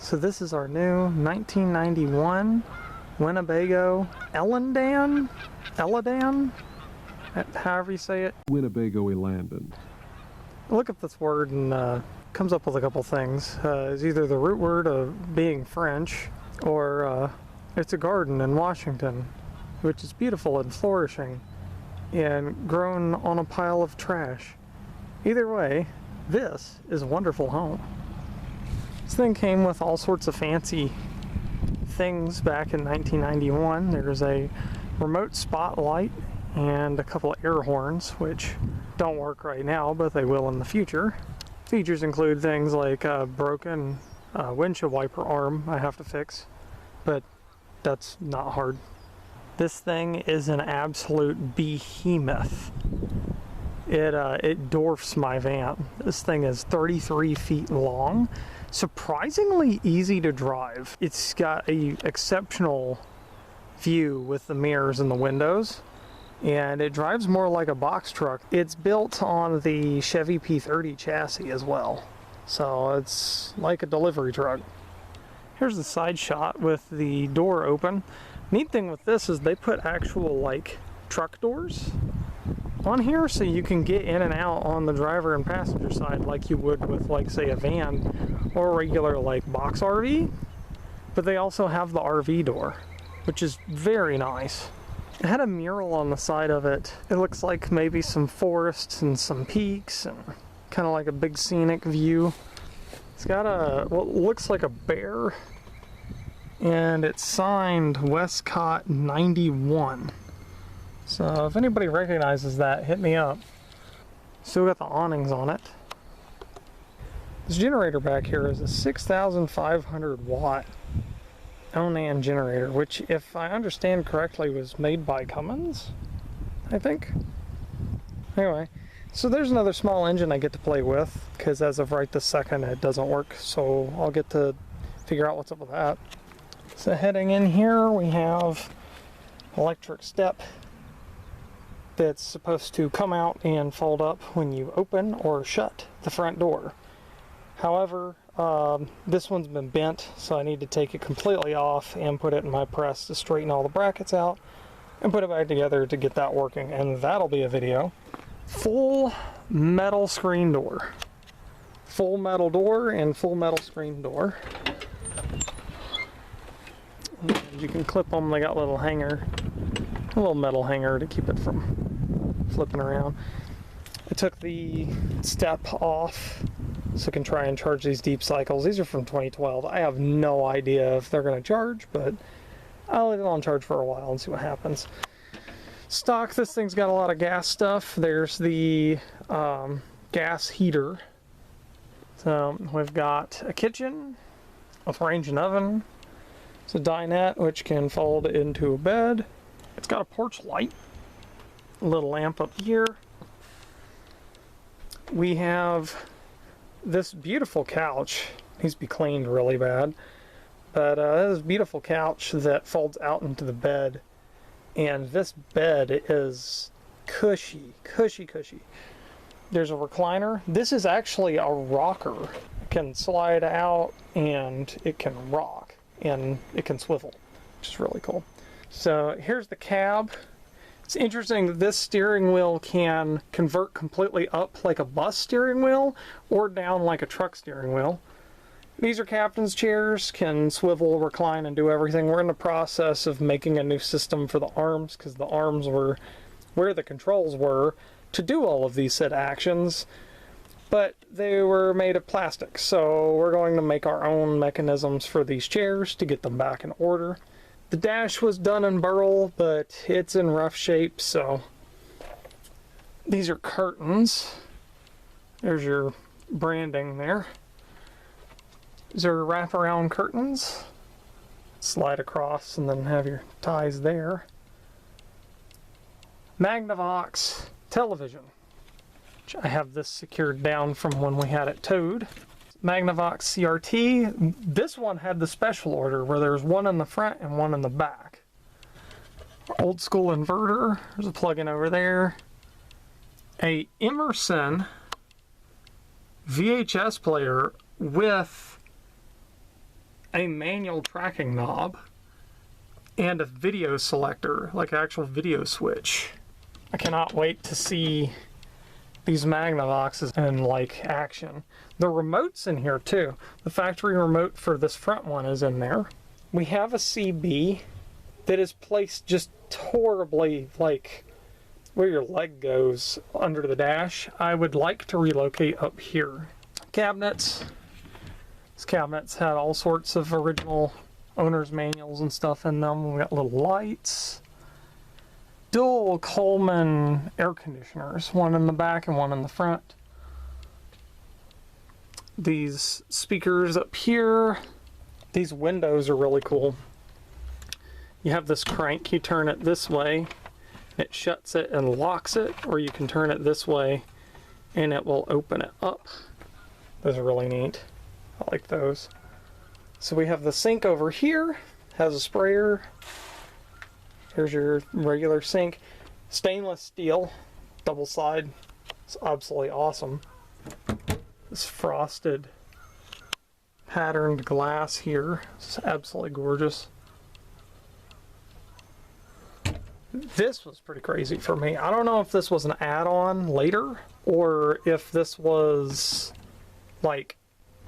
So this is our new 1991 Winnebago Elandan? However you say it. Winnebago Elandan. Look up this word and comes up with a couple things. It's either the root word of being French, or it's a garden in Washington, which is beautiful and flourishing, and grown on a pile of trash. Either way, this is a wonderful home. This thing came with all sorts of fancy things back in 1991. There's a remote spotlight and a couple of air horns, which don't work right now, but they will in the future. Features include things like a broken windshield wiper arm I have to fix, but that's not hard. This thing is an absolute behemoth. It dwarfs my van. This thing is 33 feet long, surprisingly easy to drive. It's got a exceptional view with the mirrors and the windows, and it drives more like a box truck. It's built on the Chevy P30 chassis as well, so it's like a delivery truck. Here's the side shot with the door open. Neat thing with this is they put actual like truck doors on here, so you can get in and out on the driver and passenger side like you would with, like, say, a van or a regular like box RV. But they also have the RV door, which is very nice. It had a mural on the side of it. It looks like maybe some forests and some peaks and kind of like a big scenic view. It's got a what looks like a bear, and it's signed Westcott 91. So if anybody recognizes that, hit me up. Still got the awnings on it. This generator back here is a 6,500 watt Onan generator, which, if I understand correctly, was made by Cummins, I think. Anyway, so there's another small engine I get to play with, because as of right this second it doesn't work, so I'll get to figure out what's up with that. So heading in here, we have electric step that's supposed to come out and fold up when you open or shut the front door. However, this one's been bent, so I need to take it completely off and put it in my press to straighten all the brackets out and put it back together to get that working, and that'll be a video. Full metal screen door. Full metal door and full metal screen door. And you can clip them, they got a little hanger, a little metal hanger to keep it from flipping around. I took the step off so I can try and charge these deep cycles. These are from 2012. I have no idea if they're going to charge, but I'll leave it on charge for a while and see what happens. Stock, this thing's got a lot of gas stuff. There's the gas heater. So we've got a kitchen, a range and oven. It's a dinette which can fold into a bed. It's got a porch light, a little lamp up here. We have this beautiful couch. Needs to be cleaned really bad, but this beautiful couch that folds out into the bed, and this bed is cushy. There's a recliner. This is actually a rocker. It can slide out and it can rock and it can swivel, which is really cool. So here's the cab. It's interesting that this steering wheel can convert completely up like a bus steering wheel or down like a truck steering wheel. These are captain's chairs, can swivel, recline, and do everything. We're in the process of making a new system for the arms, because the arms were where the controls were to do all of these said actions, but they were made of plastic. So we're going to make our own mechanisms for these chairs to get them back in order. The dash was done in burl, but it's in rough shape, so these are curtains. There's your branding there. These are wraparound curtains. Slide across and then have your ties there. Magnavox television. I have this secured down from when we had it towed. Magnavox CRT. This one had the special order where there's one in the front and one in the back. Old school inverter. There's a plug-in over there. A Emerson VHS player with a manual tracking knob, and a video selector, like an actual video switch. I cannot wait to see these Magnavoxes in like action. The remote's in here too. The factory remote for this front one is in there. We have a CB that is placed just horribly, like where your leg goes under the dash. I would like to relocate up here. Cabinets. These cabinets had all sorts of original owner's manuals and stuff in them. We got little lights. Dual Coleman air conditioners, one in the back and one in the front. These speakers up here. These windows are really cool. You have this crank, you turn it this way, it shuts it and locks it, or you can turn it this way and it will open it up. Those are really neat. I like those. So we have the sink over here, has a sprayer. Here's your regular sink. Stainless steel, double side. It's absolutely awesome. This frosted patterned glass here is absolutely gorgeous. This was pretty crazy for me. I don't know if this was an add-on later or if this was like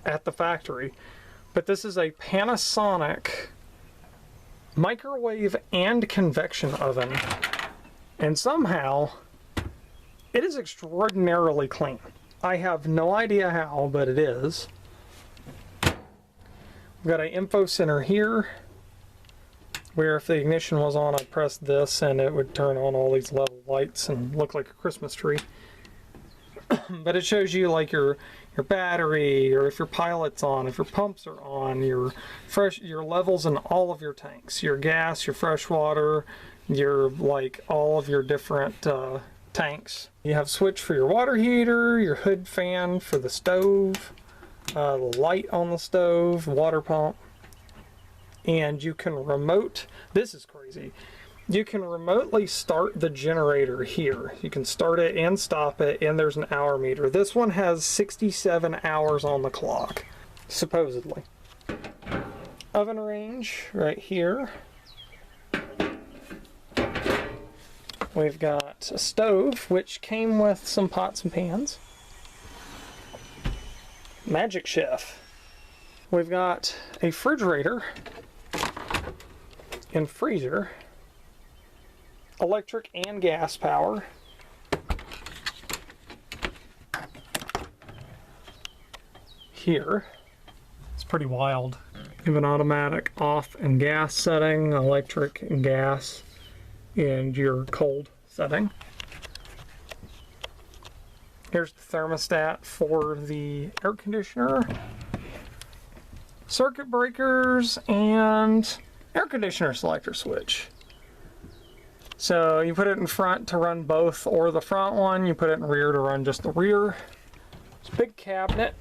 at the factory, but this is a Panasonic microwave and convection oven, and somehow it is extraordinarily clean. I have no idea how, but it is. We've got an info center here where if the ignition was on, I'd press this and it would turn on all these level lights and look like a Christmas tree. But it shows you like your battery, or if your pilot's on, if your pumps are on, your levels in all of your tanks, your gas, your fresh water, your like all of your different tanks. You have a switch for your water heater, your hood fan for the stove, the light on the stove, water pump, and you can remote. This is crazy. You can remotely start the generator here. You can start it and stop it, and there's an hour meter. This one has 67 hours on the clock, supposedly. Oven range right here. We've got a stove, which came with some pots and pans. Magic Chef. We've got a refrigerator and freezer. Electric and gas power. Here, it's pretty wild. You have an automatic off and gas setting, electric and gas, and your cold setting. Here's the thermostat for the air conditioner, circuit breakers, and air conditioner selector switch. So you put it in front to run both, or the front one, you put it in rear to run just the rear. It's a big cabinet.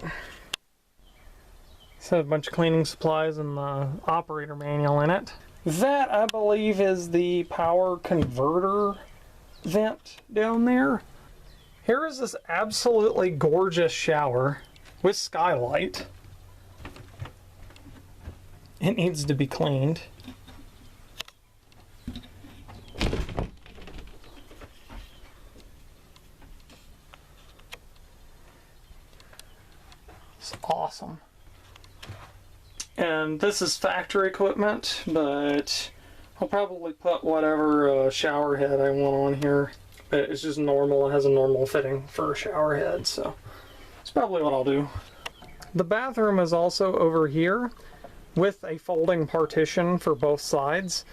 It's got a bunch of cleaning supplies and the operator manual in it. That, I believe, is the power converter vent down there. Here is this absolutely gorgeous shower with skylight. It needs to be cleaned. It's awesome. And this is factory equipment, but I'll probably put whatever shower head I want on here. But it's just normal. It has a normal fitting for a shower head, so it's probably what I'll do. The bathroom is also over here with a folding partition for both sides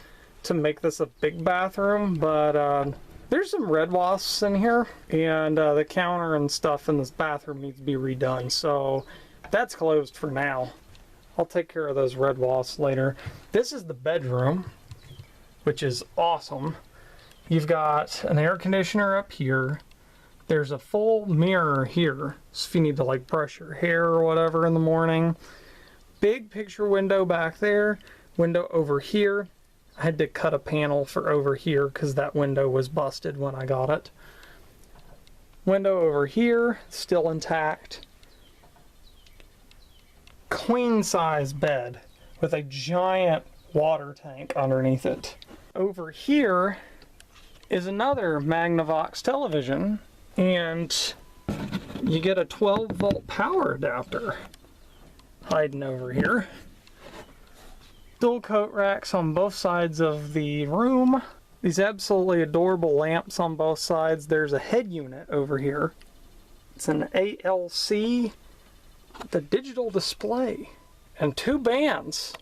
to make this a big bathroom, but there's some red wasps in here, and the counter and stuff in this bathroom needs to be redone, so that's closed for now. I'll take care of those red wasps later. This is the bedroom, which is awesome. You've got an air conditioner up here. There's a full mirror here, so if you need to like brush your hair or whatever in the morning. Big picture window back there, window over here. I had to cut a panel for over here because that window was busted when I got it. Window over here, still intact. Queen size bed. with a giant water tank underneath it. Over here is another Magnavox television, and you get a 12-volt power adapter hiding over here. Dual coat racks on both sides of the room. These absolutely adorable lamps on both sides. There's a head unit over here. It's an ALC with a digital display and 2 bands,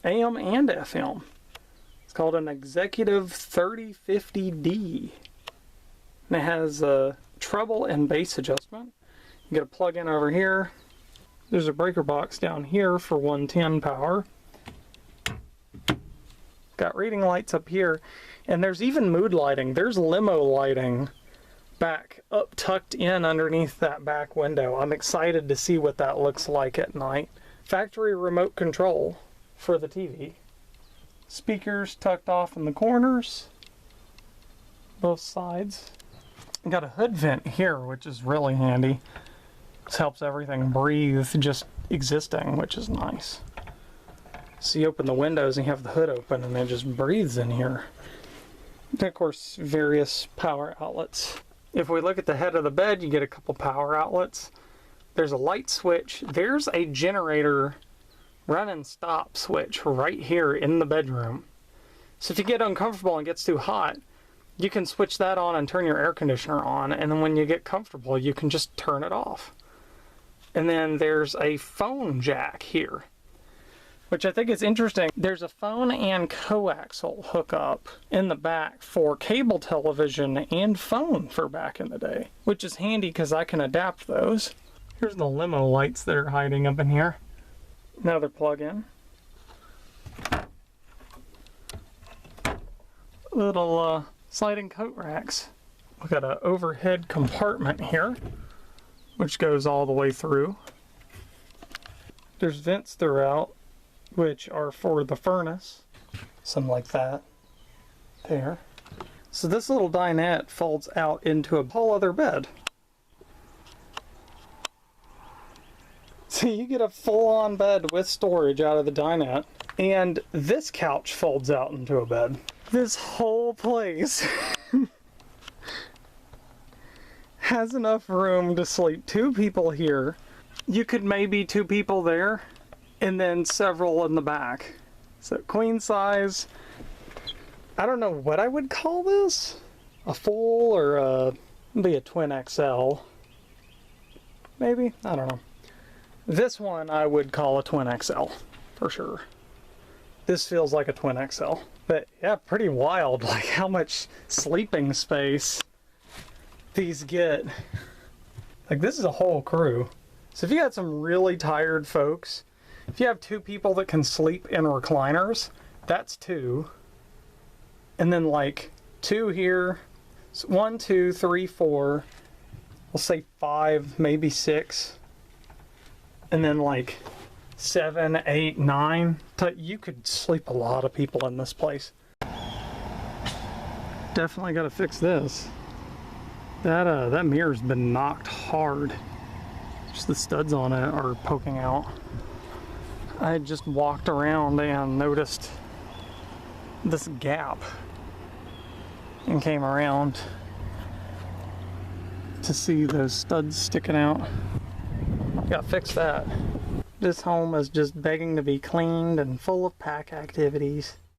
AM and FM. It's called an Executive 3050D. And it has a treble and bass adjustment. You get a plug-in over here. There's a breaker box down here for 110 power. Got reading lights up here, and there's even mood lighting. There's limo lighting back up tucked in underneath that back window. I'm excited to see what that looks like at night. Factory remote control for the TV. Speakers tucked off in the corners, both sides. Got a hood vent here, which is really handy. This helps everything breathe just existing, which is nice. So you open the windows and you have the hood open and it just breathes in here. And of course, various power outlets. If we look at the head of the bed, you get a couple power outlets. There's a light switch. There's a generator run and stop switch right here in the bedroom. So if you get uncomfortable and gets too hot, you can switch that on and turn your air conditioner on, and then when you get comfortable, you can just turn it off. And then there's a phone jack here, which I think is interesting. There's a phone and coaxial hookup in the back for cable television and phone for back in the day, which is handy because I can adapt those. Here's the limo lights that are hiding up in here. Another plug-in. Little sliding coat racks. We've got an overhead compartment here, which goes all the way through. There's vents throughout, which are for the furnace. Something like that. There. So this little dinette folds out into a whole other bed. So you get a full-on bed with storage out of the dinette. And this couch folds out into a bed. This whole place has enough room to sleep 2 people here. You could maybe 2 people there, and then several in the back. So queen size. I don't know what I would call this. A full or maybe a twin XL. Maybe? I don't know. This one I would call a twin XL for sure. This feels like a twin XL. But yeah, pretty wild, like how much sleeping space these get. Like this is a whole crew. So if you got some really tired folks, if you have 2 people that can sleep in recliners, that's 2. And then like 2 here, so 1, 2, 3, 4, we'll say 5, maybe 6. And then like 7, 8, 9. You could sleep a lot of people in this place. Definitely got to fix this. That mirror's been knocked hard. Just the studs on it are poking out. I had just walked around and noticed this gap and came around to see those studs sticking out. Gotta fix that. This home is just begging to be cleaned and full of pack activities.